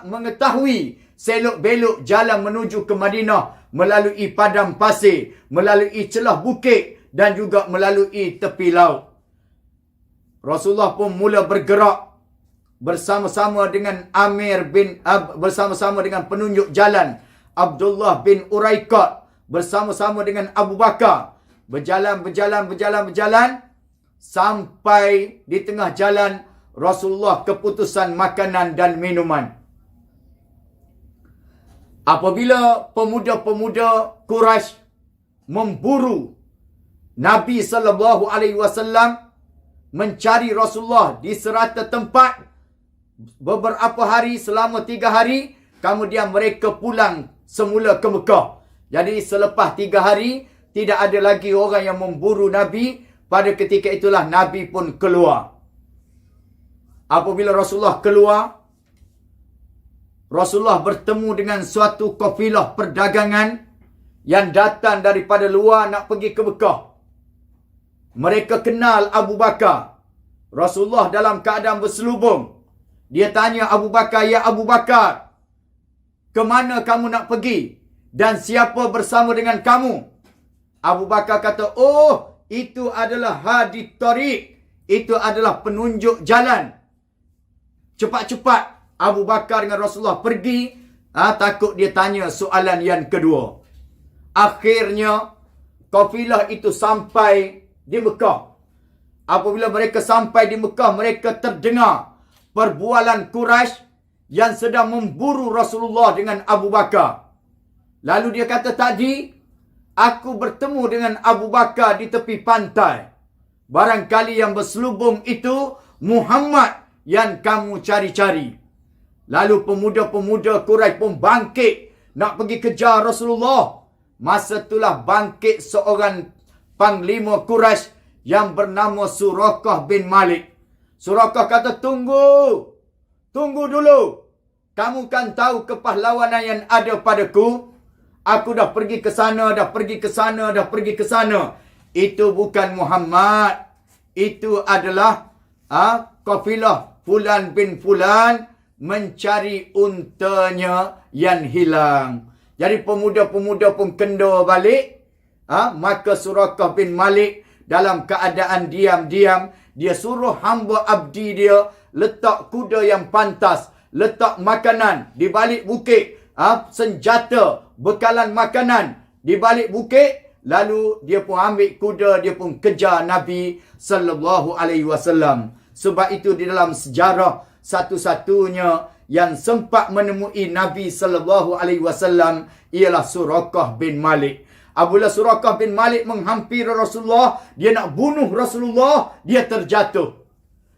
mengetahui selok-belok jalan menuju ke Madinah. Melalui padang pasir. Melalui celah bukit. Dan juga melalui tepi laut. Rasulullah pun mula bergerak. Bersama-sama dengan bersama-sama dengan penunjuk jalan. Abdullah bin Uraiqat. Bersama-sama dengan Abu Bakar. Berjalan. Sampai di tengah jalan, Rasulullah keputusan makanan dan minuman. Apabila pemuda-pemuda Quraisy memburu Nabi sallallahu alaihi wasallam, mencari Rasulullah di serata tempat beberapa hari, selama 3 hari, kemudian mereka pulang semula ke Mekah. Jadi selepas 3 hari, tidak ada lagi orang yang memburu Nabi. Pada ketika itulah Nabi pun keluar. Apabila Rasulullah keluar, Rasulullah bertemu dengan suatu kafilah perdagangan yang datang daripada luar nak pergi ke Mekah. Mereka kenal Abu Bakar. Rasulullah dalam keadaan berselubung. Dia tanya Abu Bakar, ya Abu Bakar, ke mana kamu nak pergi? Dan siapa bersama dengan kamu? Abu Bakar kata, oh, itu adalah hadi tariq. Itu adalah penunjuk jalan. Cepat-cepat Abu Bakar dengan Rasulullah pergi. Takut dia tanya soalan yang kedua. Akhirnya, kafilah itu sampai di Mekah. Apabila mereka sampai di Mekah, mereka terdengar perbualan Quraisy yang sedang memburu Rasulullah dengan Abu Bakar. Lalu dia kata, tadi aku bertemu dengan Abu Bakar di tepi pantai. Barangkali yang berselubung itu Muhammad yang kamu cari-cari. Lalu pemuda-pemuda Quraisy pun bangkit nak pergi kejar Rasulullah. Masa itulah bangkit seorang panglima Quraisy yang bernama Suraqah bin Malik. Suraqah kata, tunggu dulu. Kamu kan tahu kepahlawanan yang ada padaku. Aku dah pergi ke sana. Itu bukan Muhammad. Itu adalah kafilah Fulan bin Fulan mencari untanya yang hilang. Jadi pemuda-pemuda pun kendor balik. Maka Suraqah bin Malik dalam keadaan diam-diam, dia suruh hamba abdi dia letak kuda yang pantas, letak makanan di balik bukit, senjata, bekalan makanan di balik bukit. Lalu dia pun ambil kuda, dia pun kejar Nabi sallallahu alaihi wasallam. Sebab itu di dalam sejarah, satu-satunya yang sempat menemui Nabi sallallahu alaihi wasallam ialah Suraqah bin Malik. Apabila Suraqah bin Malik menghampiri Rasulullah, dia nak bunuh Rasulullah, dia terjatuh.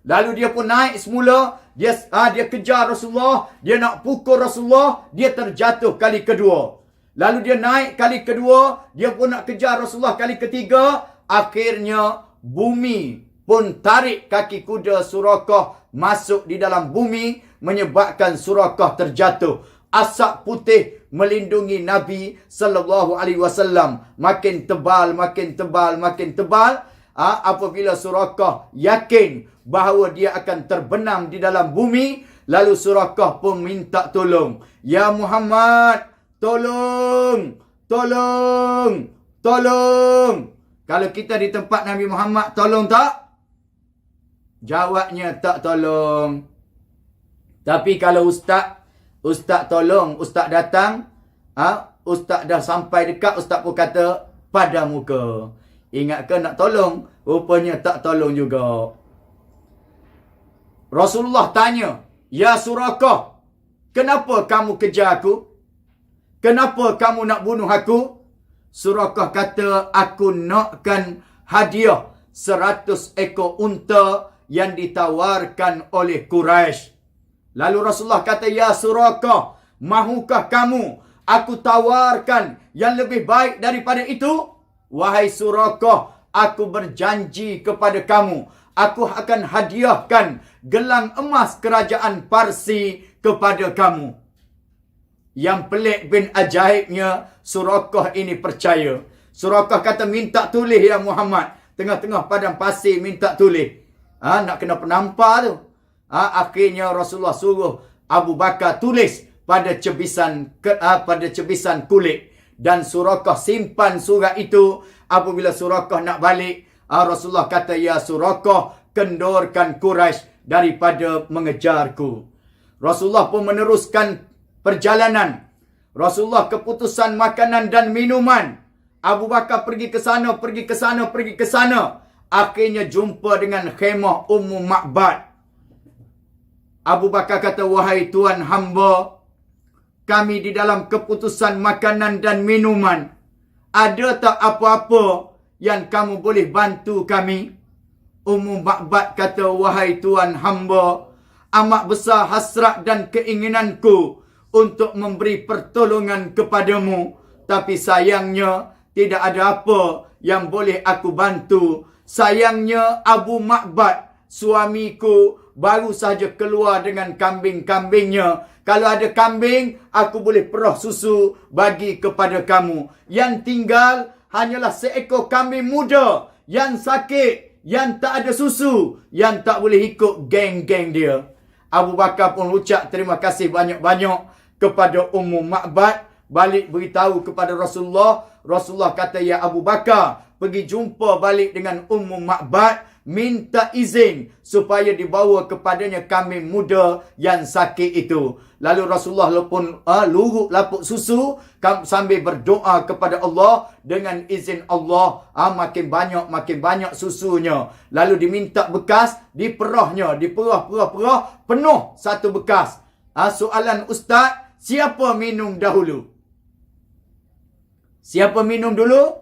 Lalu dia pun naik semula, dia kejar Rasulullah, dia nak pukul Rasulullah, dia terjatuh kali kedua. Lalu dia naik kali kedua, dia pun nak kejar Rasulullah kali ketiga. Akhirnya bumi pun tarik kaki kuda Suraqah masuk di dalam bumi, menyebabkan Suraqah terjatuh. Asap putih melindungi Nabi sallallahu alaihi wasallam, makin tebal, makin tebal, makin tebal. Apabila Suraqah yakin bahawa dia akan terbenam di dalam bumi, lalu Suraqah pun minta tolong. Ya Muhammad, tolong, tolong, tolong. Kalau kita di tempat Nabi Muhammad, tolong tak? Jawabnya tak tolong. Tapi kalau ustaz tolong, ustaz datang, ustaz dah sampai dekat, ustaz pun kata pada muka. Ingat ke nak tolong? Rupanya tak tolong juga. Rasulullah tanya, Ya Suraqah, kenapa kamu kejar aku? Kenapa kamu nak bunuh aku? Suraqah kata, aku nakkan hadiah 100 ekor unta yang ditawarkan oleh Quraisy. Lalu Rasulullah kata, Ya Suraqah, mahukah kamu aku tawarkan yang lebih baik daripada itu? Wahai Suraqah, aku berjanji kepada kamu, aku akan hadiahkan gelang emas kerajaan Parsi kepada kamu. Yang pelik bin ajaibnya, Suraqah ini percaya. Suraqah kata, minta tulis ya Muhammad. Tengah-tengah padang pasir minta tulis. Nak kena penampar tu. Akhirnya Rasulullah suruh Abu Bakar tulis pada cebisan kulit. Dan Suraqah simpan surat itu. Apabila Suraqah nak balik, Rasulullah kata, Ya Suraqah, kendorkan Quraisy daripada mengejarku. Rasulullah pun meneruskan perjalanan. Rasulullah keputusan makanan dan minuman. Abu Bakar pergi ke sana, pergi ke sana, pergi ke sana. Akhirnya jumpa dengan khemah Ummu Ma'bad. Abu Bakar kata, wahai tuan hamba, kami di dalam keputusan makanan dan minuman. Ada tak apa-apa yang kamu boleh bantu kami? Ummu Ma'bad kata, wahai tuan hamba, amat besar hasrat dan keinginanku untuk memberi pertolongan kepadamu. Tapi sayangnya, tidak ada apa yang boleh aku bantu. Sayangnya Abu Ma'bad, suamiku, baru saja keluar dengan kambing-kambingnya. Kalau ada kambing, aku boleh perah susu bagi kepada kamu. Yang tinggal hanyalah seekor kambing muda yang sakit, yang tak ada susu, yang tak boleh ikut geng-geng dia. Abu Bakar pun ucap terima kasih banyak-banyak kepada Ummu Ma'bad. Balik beritahu kepada Rasulullah. Rasulullah kata, Ya Abu Bakar, pergi jumpa balik dengan Ummu Ma'bad, minta izin supaya dibawa kepadanya kambing muda yang sakit itu. Lalu Rasulullah pun luruk lapuk susu sambil berdoa kepada Allah. Dengan izin Allah, makin banyak susunya. Lalu diminta bekas, diperahnya, diperah penuh satu bekas. Soalan ustaz, siapa minum dahulu? Siapa minum dulu?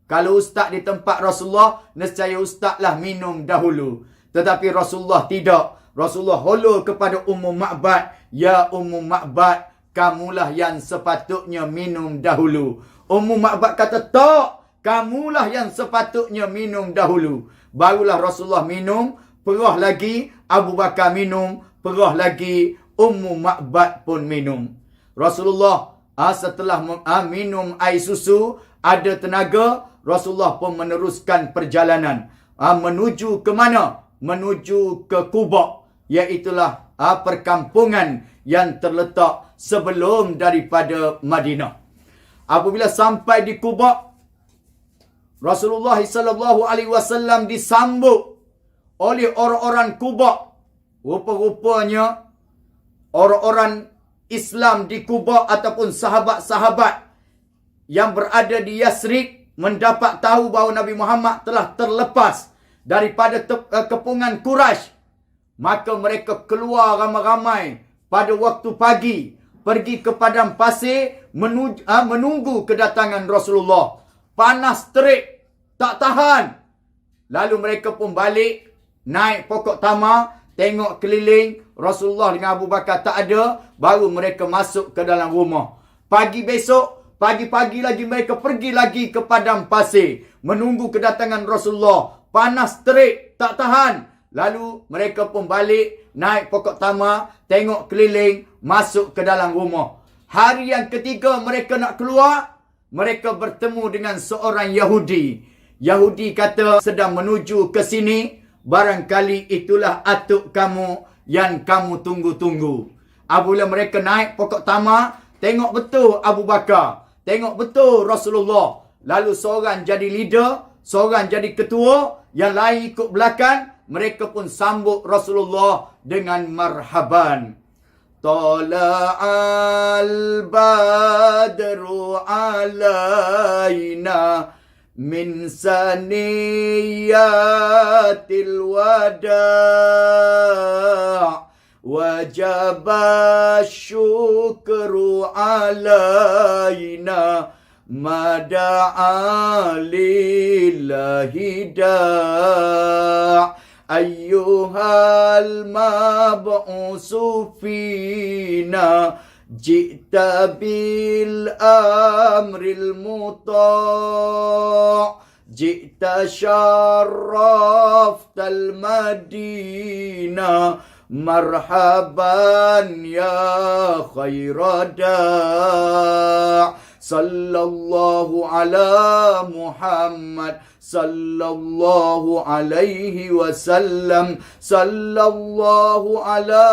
Kalau ustaz di tempat Rasulullah, nescaya ustazlah minum dahulu. Tetapi Rasulullah tidak. Rasulullah holor kepada Ummu Ma'bad. Ya Ummu Ma'bad, kamulah yang sepatutnya minum dahulu. Ummu Ma'bad kata, tak, kamulah yang sepatutnya minum dahulu. Barulah Rasulullah minum, perah lagi, Abu Bakar minum, perah lagi, Ummu Ma'bad pun minum. Rasulullah setelah minum air susu, ada tenaga, Rasulullah pun meneruskan perjalanan. Menuju ke mana? Menuju ke Quba. Iaitulah perkampungan yang terletak sebelum daripada Madinah. Apabila sampai di Quba, Rasulullah SAW disambut oleh orang-orang Quba. Rupa-rupanya orang-orang Islam di Quba ataupun sahabat-sahabat yang berada di Yasrib mendapat tahu bahawa Nabi Muhammad telah terlepas daripada kepungan Quraisy. Maka mereka keluar ramai-ramai pada waktu pagi, pergi ke padang pasir menunggu kedatangan Rasulullah. Panas terik, tak tahan. Lalu mereka pun balik, naik pokok tamar, tengok keliling, Rasulullah dengan Abu Bakar tak ada, baru mereka masuk ke dalam rumah. Pagi besok, pagi-pagi lagi mereka pergi lagi ke padang pasir, menunggu kedatangan Rasulullah. Panas terik, tak tahan. Lalu mereka pun balik, naik pokok tamar, tengok keliling, masuk ke dalam rumah. Hari yang ketiga mereka nak keluar, mereka bertemu dengan seorang Yahudi. Yahudi kata, sedang menuju ke sini, barangkali itulah atuk kamu yang kamu tunggu-tunggu. Apabila mereka naik pokok tamar, tengok betul Abu Bakar, tengok betul Rasulullah. Lalu seorang jadi leader, seorang jadi ketua, yang lain ikut belakang. Mereka pun sambut Rasulullah dengan marhaban. Tala'al badru alaina min saniyatil wada' wajaba syukru alaina mada'a lillahi da' ayyuhal mab'usu fina ji'ta bil amril muta' ji'ta syarraftal madina marhaban ya khairada' sallallahu ala Muhammad sallallahu alaihi wasallam sallallahu ala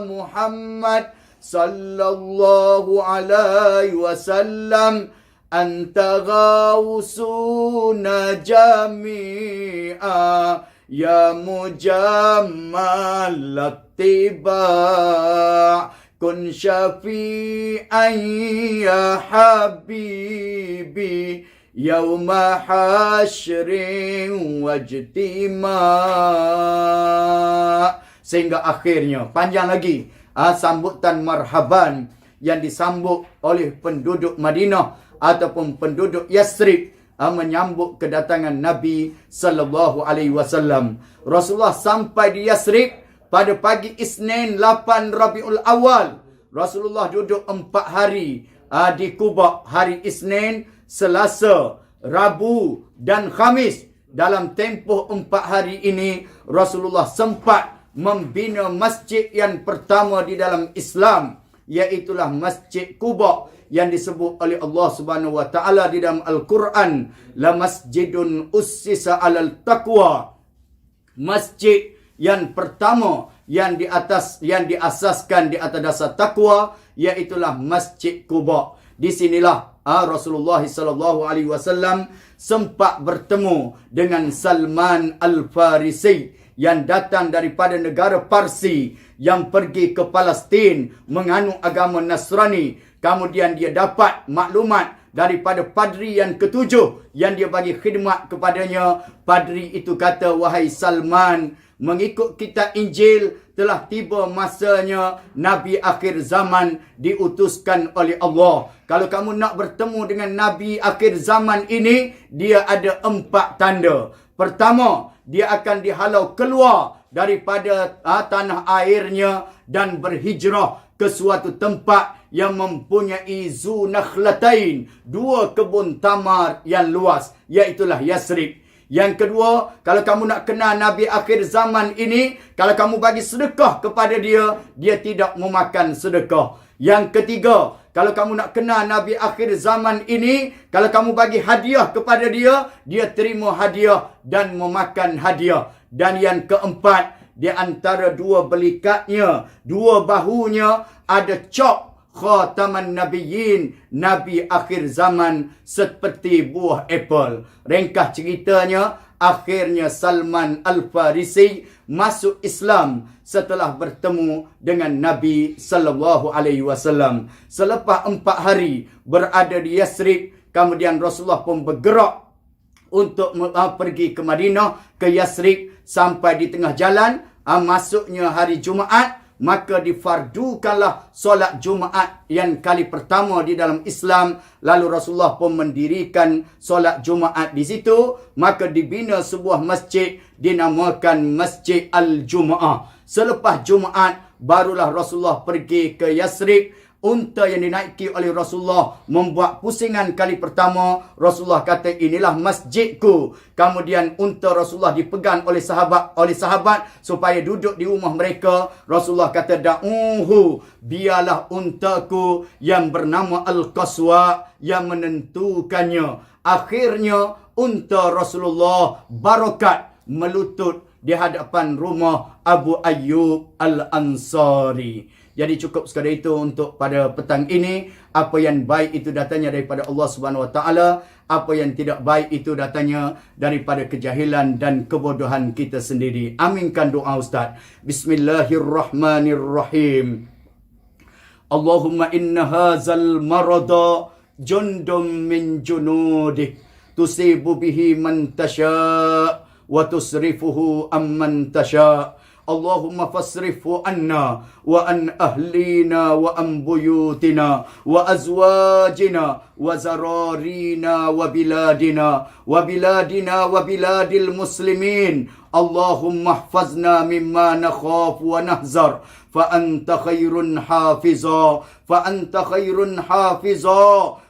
Muhammad sallallahu alaihi wasallam anta ghausuna jami'a ya mujammal attiba' kun syafi'an ya habibi yauma hasyrin wajtima'. Sehingga akhirnya panjang lagi sambutan marhaban yang disambut oleh penduduk Madinah ataupun penduduk Yasrib menyambut kedatangan Nabi sallallahu alaihi wasallam. Rasulullah sampai di Yasrib pada pagi Isnin 8 Rabiul Awal. Rasulullah duduk 4 hari di Quba, hari Isnin, Selasa, Rabu dan Khamis. Dalam tempoh 4 hari ini, Rasulullah sempat membina masjid yang pertama di dalam Islam, iaitulah Masjid Quba yang disebut oleh Allah Subhanahu wa taala di dalam Al-Quran, la masjidun ussisa 'alal taqwa. Masjid yang pertama yang diasaskan di atas dasar takwa, iaitulah Masjid Quba. Di sinilah Rasulullah sallallahu alaihi wasallam sempat bertemu dengan Salman Al-Farisi yang datang daripada negara Parsi, yang pergi ke Palestin menganut agama Nasrani. Kemudian dia dapat maklumat daripada padri yang ketujuh yang dia bagi khidmat kepadanya. Padri itu kata, wahai Salman, mengikut kitab Injil telah tiba masanya Nabi akhir zaman diutuskan oleh Allah. Kalau kamu nak bertemu dengan Nabi akhir zaman ini, dia ada 4 tanda. Pertama, dia akan dihalau keluar daripada tanah airnya dan berhijrah ke suatu tempat yang mempunyai zu nakhlatain, 2 kebun tamar yang luas, iaitulah Yasrib. Yang kedua, kalau kamu nak kenal Nabi akhir zaman ini, kalau kamu bagi sedekah kepada dia, dia tidak memakan sedekah. Yang ketiga, kalau kamu nak kenal Nabi akhir zaman ini, kalau kamu bagi hadiah kepada dia, dia terima hadiah dan memakan hadiah. Dan yang keempat, di antara 2 belikatnya, 2 bahunya ada cop khataman nabiyyin, Nabi akhir zaman seperti buah apple. Ringkas ceritanya, akhirnya Salman Al-Farisi masuk Islam setelah bertemu dengan Nabi sallallahu alaihi wasallam. Selepas 4 hari berada di Yasrib, kemudian Rasulullah pun bergerak untuk pergi ke Madinah, ke Yasrib. Sampai di tengah jalan, masuknya hari Jumaat, maka difardukanlah solat Jumaat yang kali pertama di dalam Islam. Lalu Rasulullah pun mendirikan solat Jumaat di situ. Maka dibina sebuah masjid dinamakan Masjid Al-Jum'ah. Selepas Jumaat, barulah Rasulullah pergi ke Yasrib. Unta yang dinaiki oleh Rasulullah membuat pusingan kali pertama. Rasulullah kata, inilah masjidku. Kemudian unta Rasulullah dipegang oleh sahabat supaya duduk di rumah mereka. Rasulullah kata, da'uhu, biarlah untaku yang bernama Al-Qaswa yang menentukannya. Akhirnya unta Rasulullah barakat melutut di hadapan rumah Abu Ayyub Al-Ansari. Jadi cukup sekadar itu untuk pada petang ini. Apa yang baik itu datangnya daripada Allah Subhanahu Wa Taala. Apa yang tidak baik itu datangnya daripada kejahilan dan kebodohan kita sendiri. Aminkan doa Ustaz. Bismillahirrahmanirrahim. Allahumma inna hazal marada jundum min junudik. Tusibu bihi man tasha' wa tusrifuhu amman tasha'. Allahumma fasrifhu anna wa an ahlina wa an buyutina wa azwajina wa zararina wa biladina wa biladil muslimin. Allahumma hfazna mimma nakhaf wa nahzar fa anta khairun hafiza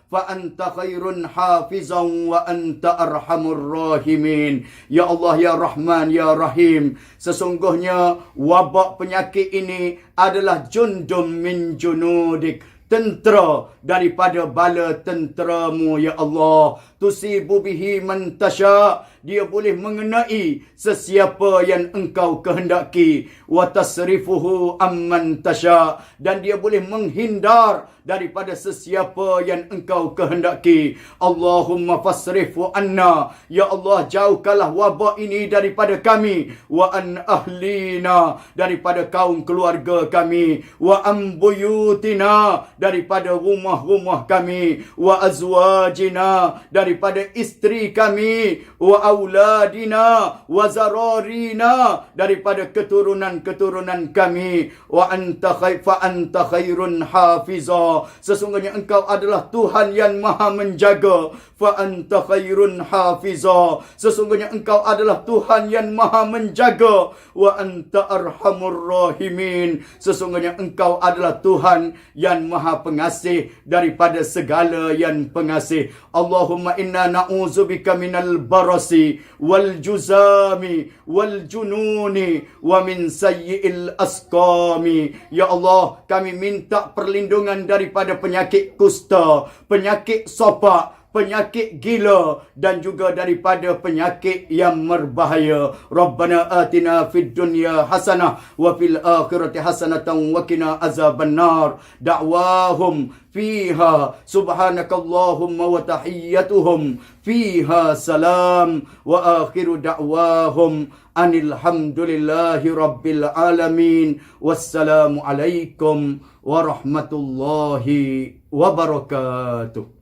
فأنت خير حافظا وأنت أرحم الراحمين. Ya Allah, Ya Rahman, Ya Rahim, sesungguhnya wabak penyakit ini adalah jundum min junudik, tentera daripada bala tenteramu, Ya Allah. Tusibu bihi man tasha', dia boleh mengenai sesiapa yang engkau kehendaki. Wa tasrifuhu amman tasha', dan dia boleh menghindar daripada sesiapa yang engkau kehendaki. Allahumma fasrifu anna, ya Allah, jauhkanlah wabak ini daripada kami. Wa an ahlina, daripada kaum keluarga kami. Wa an buyutina, daripada rumah-rumah kami. Wa azwajina, daripada isteri kami. Wa auladina wa zararina, daripada keturunan-keturunan kami. Wa anta khairun hafiza, sesungguhnya engkau adalah Tuhan yang maha menjaga. Fa anta khairun hafiza, sesungguhnya engkau adalah Tuhan yang maha menjaga. Wa anta arhamur rahimin, sesungguhnya engkau adalah Tuhan yang maha pengasih daripada segala yang pengasih. Allahumma inna na'udzubika minal barasi wal juzami wal jununi wa min sayyi'il asqami. Ya Allah, kami minta perlindungan daripada penyakit kusta, penyakit sopak, penyakit gila, dan juga daripada penyakit yang berbahaya. Rabbana atina fid dunya hasanah wa fil akhirati hasanatan wa qina azabannar. Da'wahum fiha subhanakallahumma wa tahiyyatuhum fiha salam wa akhiru da'wahum anil hamdulillahi rabbil alamin. Wassalamu alaikum warahmatullahi wabarakatuh.